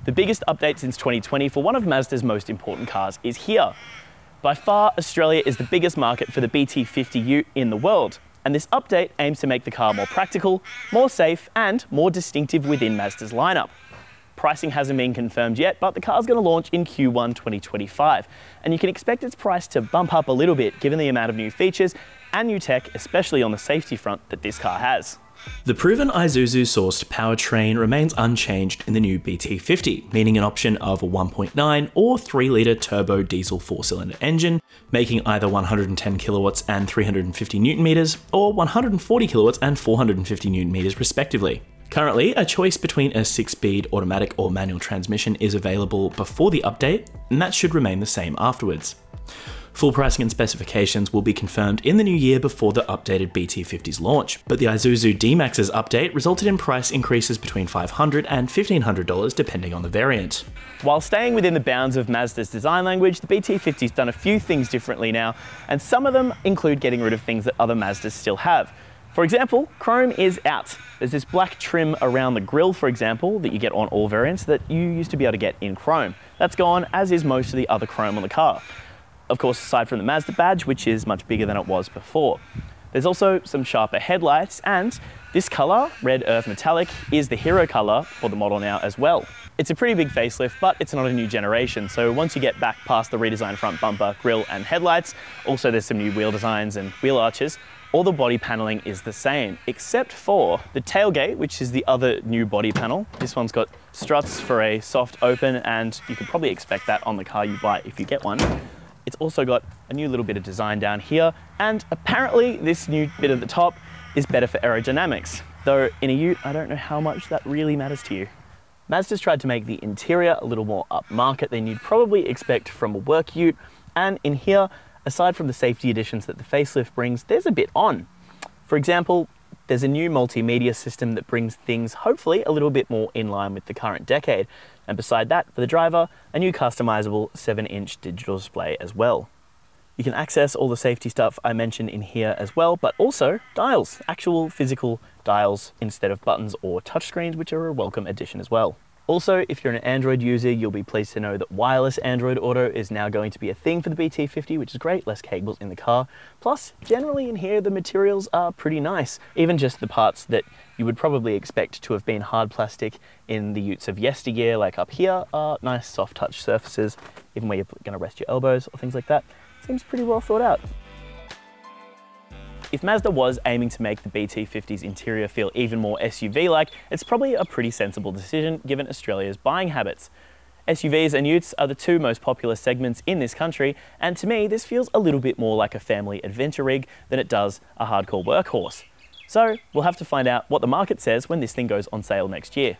The biggest update since 2020 for one of Mazda's most important cars is here. By far, Australia is the biggest market for the BT-50 ute in the world, and this update aims to make the car more practical, more safe, and more distinctive within Mazda's lineup. Pricing hasn't been confirmed yet, but the car's going to launch in Q1 2025, and you can expect its price to bump up a little bit given the amount of new features and new tech, especially on the safety front, that this car has. The proven Isuzu-sourced powertrain remains unchanged in the new BT-50, meaning an option of a 1.9 or 3-litre turbo diesel 4-cylinder engine, making either 110 kilowatts and 350 newton meters, or 140 kilowatts and 450 newton meters respectively. Currently, a choice between a 6-speed automatic or manual transmission is available before the update, and that should remain the same afterwards. Full pricing and specifications will be confirmed in the new year before the updated BT-50's launch, but the Isuzu D-Max's update resulted in price increases between $500 and $1,500 depending on the variant. While staying within the bounds of Mazda's design language, the BT-50's done a few things differently now, and some of them include getting rid of things that other Mazdas still have. For example, chrome is out. There's this black trim around the grille, for example, that you get on all variants that you used to be able to get in chrome. That's gone, as is most of the other chrome on the car. Of course, aside from the Mazda badge, which is much bigger than it was before. There's also some sharper headlights, and this color, red earth metallic, is the hero color for the model now as well. It's a pretty big facelift, but it's not a new generation, so once you get back past the redesigned front bumper, grille and headlights, also there's some new wheel designs and wheel arches, all the body paneling is the same, except for the tailgate, which is the other new body panel. This one's got struts for a soft open, and you could probably expect that on the car you buy if you get one. It's also got a new little bit of design down here, and apparently this new bit at the top is better for aerodynamics. Though in a ute, I don't know how much that really matters to you. Mazda's tried to make the interior a little more upmarket than you'd probably expect from a work ute, and in here, aside from the safety additions that the facelift brings, there's a bit on. For example, there's a new multimedia system that brings things hopefully a little bit more in line with the current decade. And beside that, for the driver, a new customizable 7-inch digital display as well. You can access all the safety stuff I mentioned in here as well, but also dials, actual physical dials instead of buttons or touchscreens, which are a welcome addition as well. Also, if you're an Android user, you'll be pleased to know that wireless Android Auto is now going to be a thing for the BT-50, which is great, less cables in the car. Plus, generally in here, the materials are pretty nice. Even just the parts that you would probably expect to have been hard plastic in the utes of yesteryear, like up here, are nice soft touch surfaces, even where you're going to rest your elbows or things like that. Seems pretty well thought out. If Mazda was aiming to make the BT-50's interior feel even more SUV-like, it's probably a pretty sensible decision given Australia's buying habits. SUVs and utes are the two most popular segments in this country, and to me this feels a little bit more like a family adventure rig than it does a hardcore workhorse. So we'll have to find out what the market says when this thing goes on sale next year.